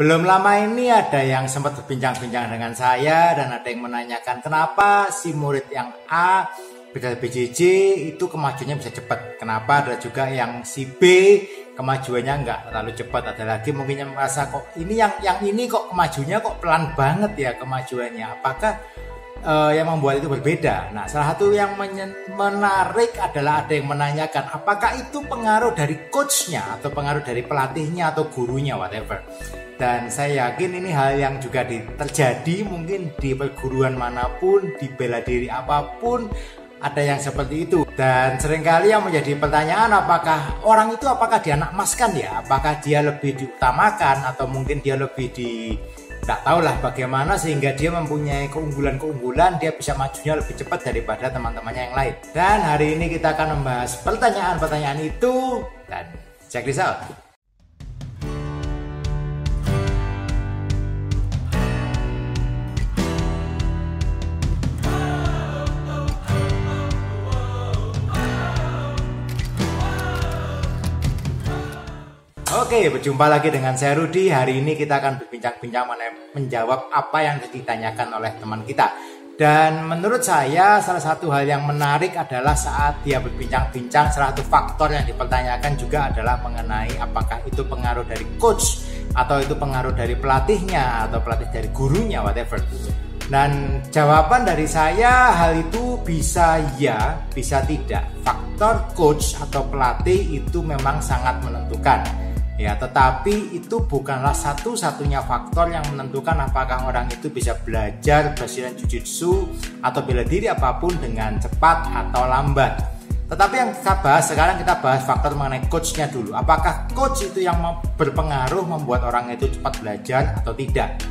Belum lama ini ada yang sempat berbincang-bincang dengan saya dan ada yang menanyakan kenapa si murid yang A beda BJJ itu kemajuannya bisa cepat. Kenapa ada juga yang si B kemajuannya nggak terlalu cepat. Ada lagi mungkin yang merasa kok ini yang ini kok kemajuannya kok pelan banget ya kemajuannya. Apakah yang membuat itu berbeda? Nah, salah satu yang menarik adalah ada yang menanyakan apakah itu pengaruh dari coachnya atau pengaruh dari pelatihnya atau gurunya whatever. Dan saya yakin ini hal yang juga terjadi mungkin di perguruan manapun, di bela diri apapun ada yang seperti itu. Dan seringkali yang menjadi pertanyaan apakah orang itu apakah dia anak emaskan ya? Apakah dia lebih diutamakan atau mungkin dia lebih tidak tahulah bagaimana sehingga dia mempunyai keunggulan-keunggulan, dia bisa majunya lebih cepat daripada teman-temannya yang lain. Dan hari ini kita akan membahas pertanyaan-pertanyaan itu dan check this out. Oke, berjumpa lagi dengan saya Rudi. Hari ini kita akan berbincang-bincang menjawab apa yang ditanyakan oleh teman kita. Dan menurut saya salah satu hal yang menarik adalah saat dia berbincang-bincang, salah satu faktor yang dipertanyakan juga adalah mengenai apakah itu pengaruh dari coach atau itu pengaruh dari pelatihnya atau pelatih dari gurunya whatever. Dan jawaban dari saya hal itu bisa ya, bisa tidak. Faktor coach atau pelatih itu memang sangat menentukan. Ya, tetapi itu bukanlah satu-satunya faktor yang menentukan apakah orang itu bisa belajar Brazilian Jiu-Jitsu atau bela diri apapun dengan cepat atau lambat. Tetapi yang kita bahas sekarang, kita bahas faktor mengenai coachnya dulu. Apakah coach itu yang berpengaruh membuat orang itu cepat belajar atau tidak?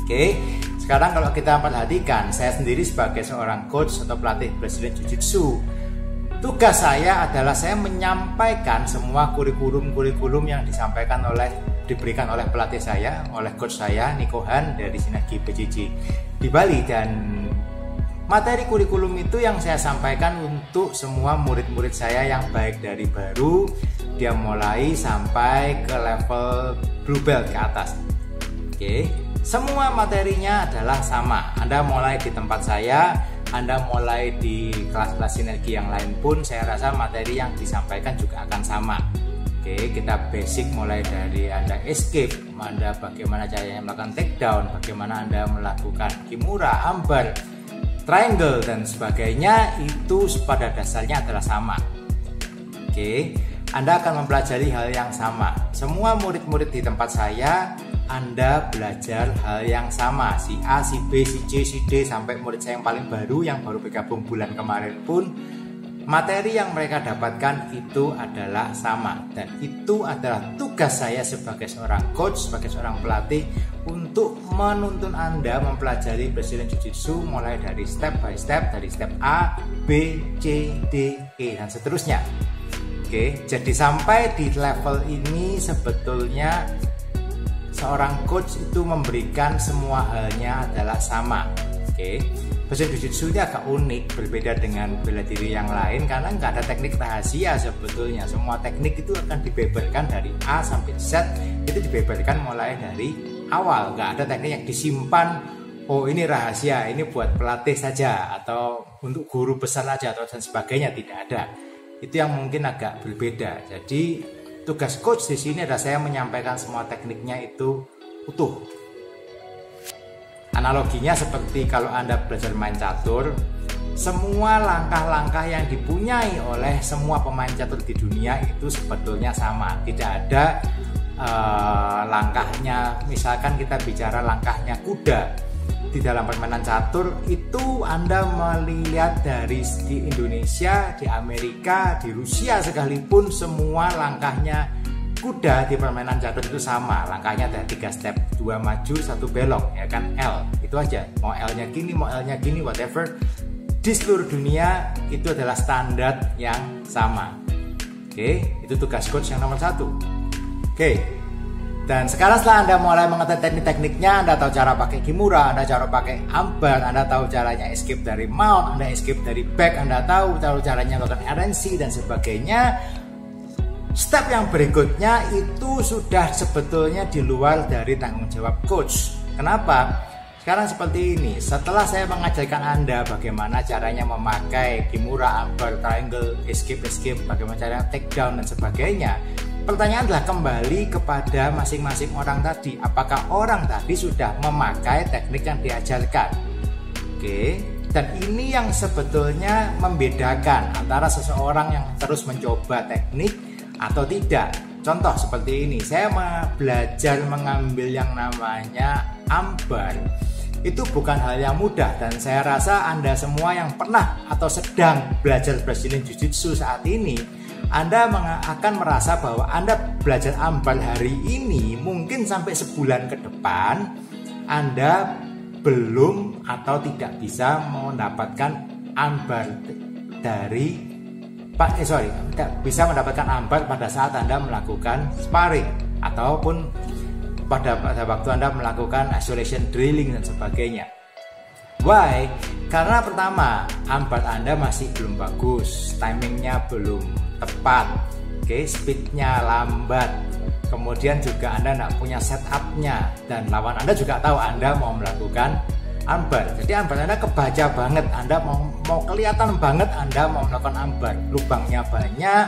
Oke, sekarang kalau kita perhatikan, saya sendiri sebagai seorang coach atau pelatih Brazilian Jiu-Jitsu, tugas saya adalah saya menyampaikan semua kurikulum yang diberikan oleh pelatih saya, oleh coach saya Nico Han dari Sinergi BJJ di Bali. Dan materi kurikulum itu yang saya sampaikan untuk semua murid-murid saya yang baik dari baru dia mulai sampai ke level blue belt ke atas. Oke, semua materinya adalah sama. Anda mulai di tempat saya, Anda mulai di kelas-kelas sinergi yang lain pun saya rasa materi yang disampaikan juga akan sama. Oke, kita basic mulai dari Anda escape, Anda bagaimana caranya melakukan takedown, bagaimana Anda melakukan kimura, armbar, triangle dan sebagainya, itu pada dasarnya adalah sama. Oke, Anda akan mempelajari hal yang sama. Semua murid-murid di tempat saya Anda belajar hal yang sama. Si A, si B, si C, si D sampai murid saya yang paling baru yang baru bergabung bulan kemarin pun materi yang mereka dapatkan itu adalah sama. Dan itu adalah tugas saya sebagai seorang coach, sebagai seorang pelatih untuk menuntun Anda mempelajari Brazilian Jiu-Jitsu mulai dari step by step, dari step A, B, C, D, E dan seterusnya. Oke, jadi sampai di level ini sebetulnya seorang coach itu memberikan semua halnya adalah sama. Oke, Brazilian Jiu-Jitsu ini agak unik, berbeda dengan bela diri yang lain karena nggak ada teknik rahasia sebetulnya. Semua teknik itu akan dibeberkan dari A sampai Z, itu dibeberkan mulai dari awal. Nggak ada teknik yang disimpan, oh ini rahasia, ini buat pelatih saja atau untuk guru besar saja atau dan sebagainya, tidak ada. Itu yang mungkin agak berbeda. Jadi tugas coach di sini adalah saya menyampaikan semua tekniknya itu utuh. Analoginya seperti kalau Anda belajar main catur, semua langkah-langkah yang dipunyai oleh semua pemain catur di dunia itu sebetulnya sama. Tidak ada langkahnya, misalkan kita bicara langkahnya kuda di dalam permainan catur itu Anda melihat dari di Indonesia, di Amerika, di Rusia sekalipun semua langkahnya kuda di permainan catur itu sama. Langkahnya ada 3 step, 2 maju, 1 belok, ya kan, L. Itu aja. Mau L-nya gini, mau L-nya gini, whatever. Di seluruh dunia itu adalah standar yang sama. Oke, itu tugas coach yang nomor 1. Oke. Dan sekarang setelah Anda mulai mengetahui teknik-tekniknya, Anda tahu cara pakai kimura, Anda cara pakai armbar, Anda tahu caranya escape dari mount, Anda escape dari back, Anda tahu caranya melakukan RNC dan sebagainya. Step yang berikutnya itu sudah sebetulnya di luar dari tanggung jawab coach. Kenapa? Sekarang seperti ini, setelah saya mengajarkan Anda bagaimana caranya memakai Kimura, Ambar, Triangle, Escape, bagaimana cara take down dan sebagainya, pertanyaan adalah kembali kepada masing-masing orang tadi. Apakah orang tadi sudah memakai teknik yang diajarkan? Oke. Dan ini yang sebetulnya membedakan antara seseorang yang terus mencoba teknik atau tidak. Contoh seperti ini, saya belajar mengambil yang namanya Ambar. Itu bukan hal yang mudah, dan saya rasa Anda semua yang pernah atau sedang belajar Brazilian Jiu-Jitsu saat ini, Anda akan merasa bahwa Anda belajar Ambar hari ini mungkin sampai sebulan ke depan Anda belum atau tidak bisa mendapatkan Ambar tidak bisa mendapatkan Ambar pada saat Anda melakukan sparring ataupun pada waktu Anda melakukan isolation drilling dan sebagainya. Why? Karena pertama, Ambar Anda masih belum bagus, timingnya belum tepat, speednya lambat. Kemudian juga Anda tidak punya setupnya, dan lawan Anda juga tahu Anda mau melakukan Ambar. Jadi Ambar Anda kebaca banget, Anda mau kelihatan banget Anda mau melakukan Ambar. Lubangnya banyak,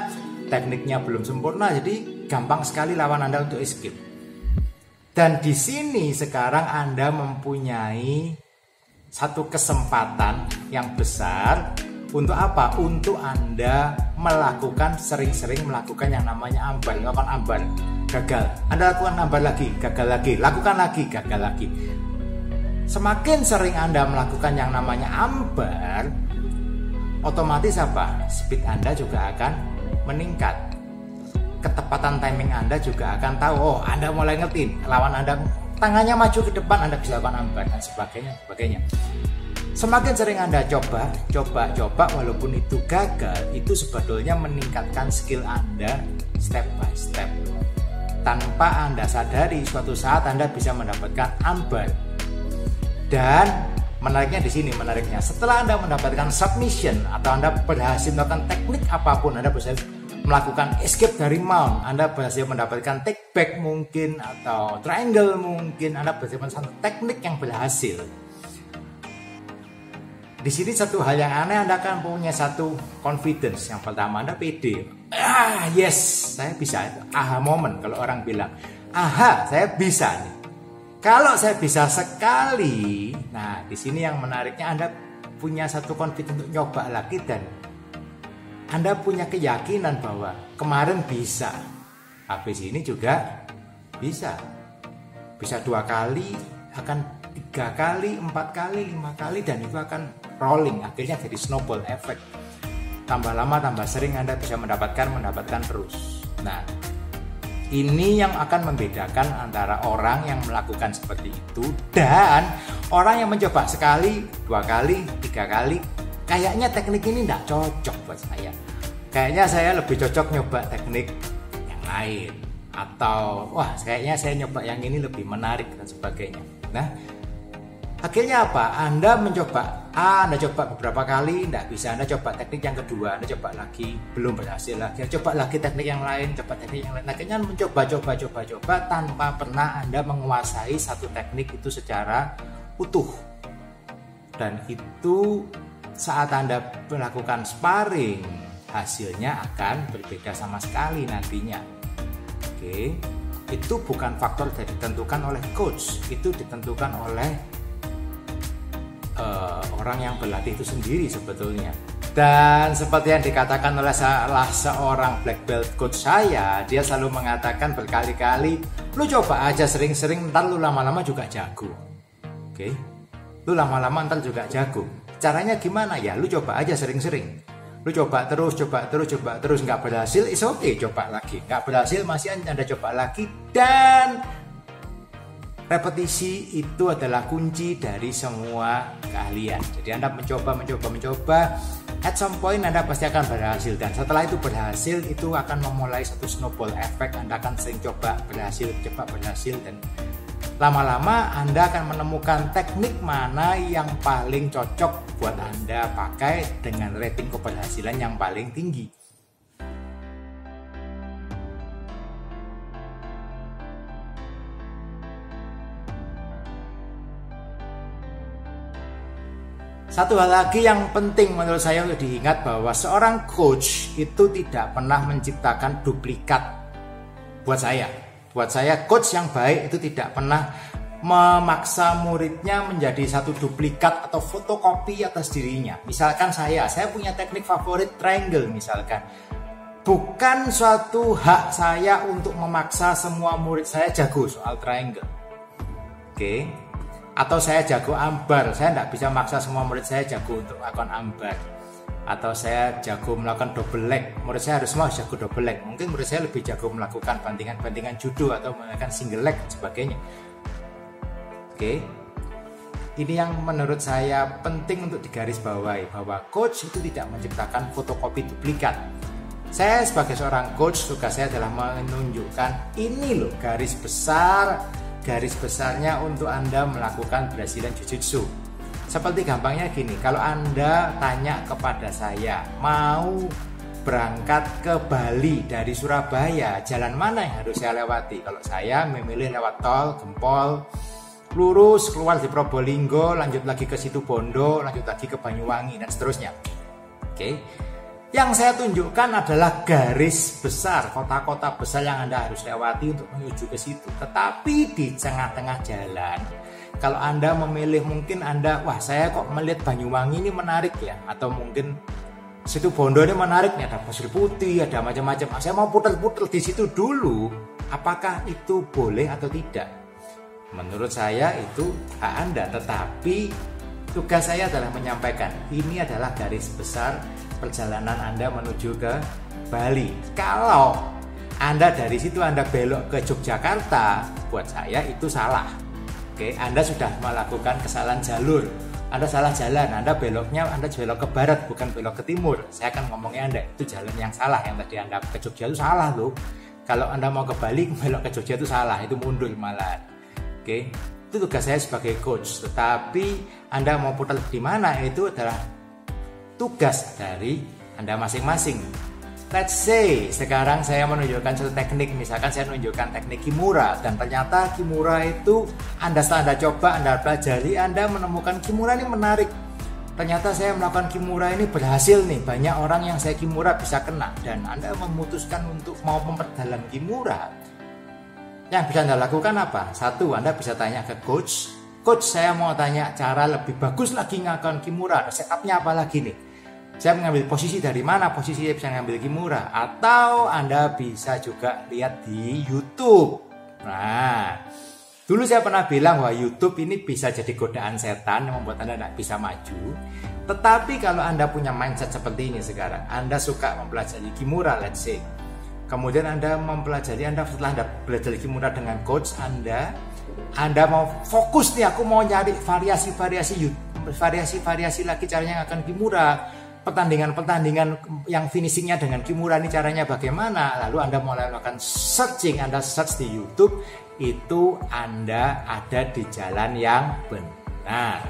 tekniknya belum sempurna, jadi gampang sekali lawan Anda untuk escape. Dan di sini sekarang Anda mempunyai satu kesempatan yang besar. Untuk apa? Untuk Anda sering-sering melakukan yang namanya Ambar, melakukan Ambar. Gagal, Anda lakukan Ambar lagi, gagal lagi, lakukan lagi, gagal lagi. Semakin sering Anda melakukan yang namanya Ambar, otomatis apa? Speed Anda juga akan meningkat. Ketepatan timing Anda juga akan tahu, oh Anda mulai ngerti, lawan Anda tangannya maju ke depan, Anda bisa lakukan Ambar dan sebagainya. Semakin sering Anda coba walaupun itu gagal, itu sebetulnya meningkatkan skill Anda step by step. Tanpa Anda sadari, suatu saat Anda bisa mendapatkan Ambar. Dan menariknya di sini, setelah Anda mendapatkan submission atau Anda berhasil melakukan teknik apapun, Anda berhasil melakukan escape dari mount, Anda berhasil mendapatkan take back mungkin atau triangle mungkin, Anda berhasil mendapatkan teknik yang berhasil. Di sini satu hal yang aneh, Anda akan punya satu confidence. Yang pertama, Anda pede. Yes, saya bisa. Aha moment kalau orang bilang, aha, saya bisa nih. Kalau saya bisa sekali, nah di sini yang menariknya Anda punya satu confidence untuk nyoba lagi, dan Anda punya keyakinan bahwa kemarin bisa. Habis ini juga bisa. Bisa 2 kali, akan 3 kali, 4 kali, 5 kali, dan itu akan rolling, akhirnya jadi snowball effect. Tambah lama tambah sering Anda bisa mendapatkan terus. Nah, ini yang akan membedakan antara orang yang melakukan seperti itu dan orang yang mencoba sekali, 2 kali, 3 kali. Kayaknya teknik ini tidak cocok buat saya. Kayaknya saya lebih cocok nyoba teknik yang lain, atau wah kayaknya saya nyoba yang ini lebih menarik dan sebagainya. Nah, akhirnya apa? Anda mencoba Anda coba beberapa kali, tidak bisa. Anda coba teknik yang kedua, Anda coba lagi, belum berhasil lagi. Coba lagi teknik yang lain, Akhirnya mencoba tanpa pernah Anda menguasai satu teknik itu secara utuh. Dan itu saat Anda melakukan sparring, hasilnya akan berbeda sama sekali nantinya. Oke. Itu bukan faktor yang ditentukan oleh coach, itu ditentukan oleh orang yang berlatih itu sendiri sebetulnya. Dan seperti yang dikatakan oleh salah seorang black belt coach saya, dia selalu mengatakan berkali-kali, lu coba aja sering-sering, ntar lu lama-lama juga jago. Oke, lu lama-lama ntar juga jago. Caranya gimana ya? Lu coba aja sering-sering. Lu coba terus, nggak berhasil, is okay, coba lagi. Nggak berhasil, masih Anda coba lagi, dan repetisi itu adalah kunci dari semua keahlian. Jadi Anda mencoba, at some point Anda pasti akan berhasil. Dan setelah itu berhasil, itu akan memulai satu snowball effect. Anda akan sering coba berhasil, dan lama-lama Anda akan menemukan teknik mana yang paling cocok buat Anda pakai dengan rating keberhasilan yang paling tinggi. Satu hal lagi yang penting menurut saya untuk diingat bahwa seorang coach itu tidak pernah menciptakan duplikat buat saya. Buat saya coach yang baik itu tidak pernah memaksa muridnya menjadi satu duplikat atau fotokopi atas dirinya. Misalkan saya punya teknik favorit triangle misalkan. Bukan suatu hak saya untuk memaksa semua murid saya jago soal triangle. Oke. Atau saya jago ambar, saya tidak bisa maksa semua murid saya jago untuk melakukan ambar. Atau saya jago melakukan double leg, murid saya harus semua jago double leg. Mungkin murid saya lebih jago melakukan bantingan judo atau melakukan single leg dan sebagainya. Oke. Ini yang menurut saya penting untuk digarisbawahi, bahwa coach itu tidak menciptakan fotokopi duplikat. Saya sebagai seorang coach, tugas saya adalah menunjukkan ini loh garis besarnya untuk Anda melakukan Brazilian Jiu-Jitsu. Seperti gampangnya gini, kalau Anda tanya kepada saya, mau berangkat ke Bali dari Surabaya, jalan mana yang harus saya lewati? Kalau saya memilih lewat tol, Gempol, lurus keluar di Probolinggo, lanjut lagi ke Situbondo, lanjut lagi ke Banyuwangi, dan seterusnya. Oke. Yang saya tunjukkan adalah garis besar, kota-kota besar yang Anda harus lewati untuk menuju ke situ. Tetapi di tengah-tengah jalan, kalau Anda memilih, mungkin Anda, wah saya kok melihat Banyuwangi ini menarik ya, atau mungkin Situbondo ini menarik nih, ada pasir putih, ada macam-macam. Saya mau putar-putar di situ dulu. Apakah itu boleh atau tidak? Menurut saya itu hak Anda, tetapi tugas saya adalah menyampaikan ini adalah garis besar perjalanan Anda menuju ke Bali. Kalau Anda dari situ Anda belok ke Yogyakarta, buat saya itu salah. Oke, Anda sudah melakukan kesalahan jalur. Anda salah jalan, Anda beloknya Anda belok ke barat bukan belok ke timur. Saya akan ngomongnya Anda itu jalan yang salah, yang tadi Anda ke Jogja itu salah loh. Kalau Anda mau ke Bali belok ke Jogja itu salah, itu mundur malah. Oke, itu tugas saya sebagai coach. Tetapi Anda mau putar di mana itu adalah tugas dari Anda masing-masing. Let's say sekarang saya menunjukkan satu teknik, misalkan saya menunjukkan teknik Kimura, dan ternyata Kimura itu Anda coba, Anda pelajari, Anda menemukan Kimura ini menarik. Ternyata saya melakukan Kimura ini berhasil nih, banyak orang yang saya Kimura bisa kena, dan Anda memutuskan untuk mau memperdalam Kimura. Yang bisa Anda lakukan apa? Satu, Anda bisa tanya ke coach, saya mau tanya cara lebih bagus lagi ngelakukan Kimura, setupnya apa lagi nih? Saya mengambil posisi dari mana, posisi saya bisa mengambil Kimura. Atau Anda bisa juga lihat di YouTube. Nah, dulu saya pernah bilang bahwa YouTube ini bisa jadi godaan setan yang membuat Anda tidak bisa maju. Tetapi kalau Anda punya mindset seperti ini sekarang, Anda suka mempelajari Kimura, let's say. Kemudian Anda setelah Anda belajar Kimura dengan coach Anda mau fokus nih, aku mau nyari variasi lagi caranya akan Kimura. Pertandingan yang finishingnya dengan Kimura ini caranya bagaimana, lalu Anda mulai melakukan searching, Anda search di YouTube, itu Anda ada di jalan yang benar.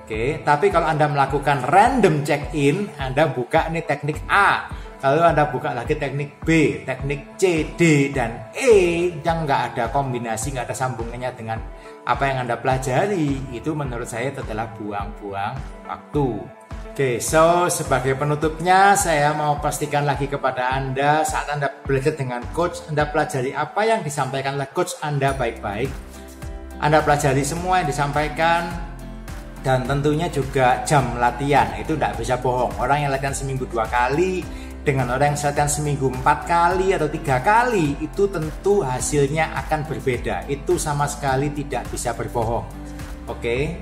Oke, tapi kalau Anda melakukan random check-in, Anda buka ini teknik A, lalu Anda buka lagi teknik B, teknik C, D, dan E yang nggak ada kombinasi, nggak ada sambungannya dengan apa yang Anda pelajari, itu menurut saya itu adalah buang-buang waktu. Oke, so sebagai penutupnya saya mau pastikan lagi kepada Anda, saat Anda belajar dengan coach, Anda pelajari apa yang disampaikan oleh coach Anda baik-baik. Anda pelajari semua yang disampaikan, dan tentunya juga jam latihan, itu tidak bisa bohong. Orang yang latihan seminggu 2 kali dengan orang yang latihan seminggu 4 kali atau 3 kali, itu tentu hasilnya akan berbeda. Itu sama sekali tidak bisa berbohong. Oke,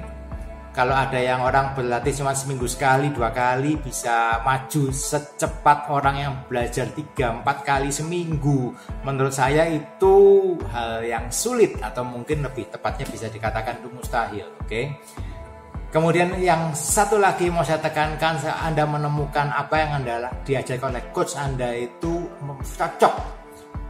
kalau ada yang orang berlatih cuma seminggu sekali 2 kali bisa maju secepat orang yang belajar 3-4 kali seminggu, menurut saya itu hal yang sulit, atau mungkin lebih tepatnya bisa dikatakan itu mustahil. Oke. Kemudian yang satu lagi mau saya tekankan, Anda menemukan apa yang Anda diajarkan oleh coach Anda itu cocok,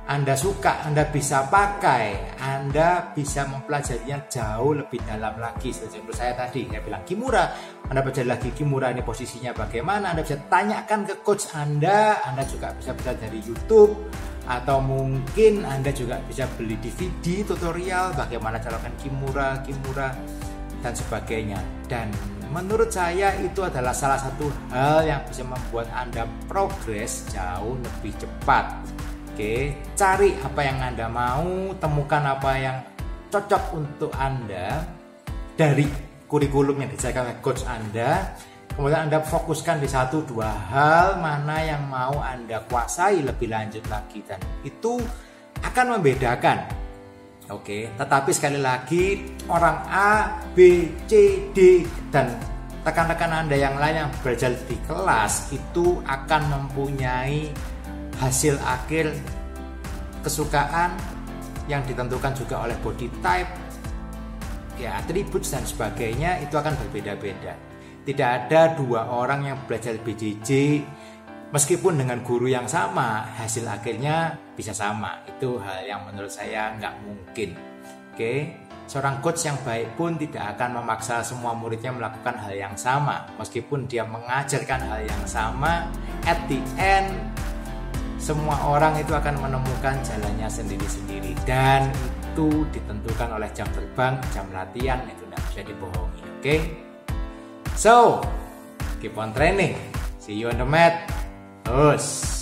Anda suka, Anda bisa pakai, Anda bisa mempelajarinya jauh lebih dalam lagi. Seperti saya tadi, saya bilang Kimura, Anda pelajari lagi Kimura ini posisinya bagaimana, Anda bisa tanyakan ke coach Anda juga bisa belajar dari YouTube, atau mungkin Anda juga bisa beli DVD tutorial bagaimana cara melakukan Kimura. dan sebagainya. Dan menurut saya itu adalah salah satu hal yang bisa membuat Anda progres jauh lebih cepat. Oke, cari apa yang Anda mau, temukan apa yang cocok untuk Anda dari kurikulum yang disediakan oleh coach Anda. Kemudian Anda fokuskan di 1-2 hal mana yang mau Anda kuasai lebih lanjut lagi, dan itu akan membedakan. Oke, tetapi sekali lagi orang A, B, C, D dan rekan-rekan Anda yang lain yang belajar di kelas itu akan mempunyai hasil akhir kesukaan yang ditentukan juga oleh body type, ya, atribut dan sebagainya, itu akan berbeda-beda. Tidak ada 2 orang yang belajar BJJ meskipun dengan guru yang sama, hasil akhirnya bisa sama. Itu hal yang menurut saya nggak mungkin. Oke, seorang coach yang baik pun tidak akan memaksa semua muridnya melakukan hal yang sama. Meskipun dia mengajarkan hal yang sama, at the end, semua orang itu akan menemukan jalannya sendiri-sendiri. Dan itu ditentukan oleh jam terbang, jam latihan, itu tidak bisa dibohongi. Oke, so keep on training. See you on the mat. Terus.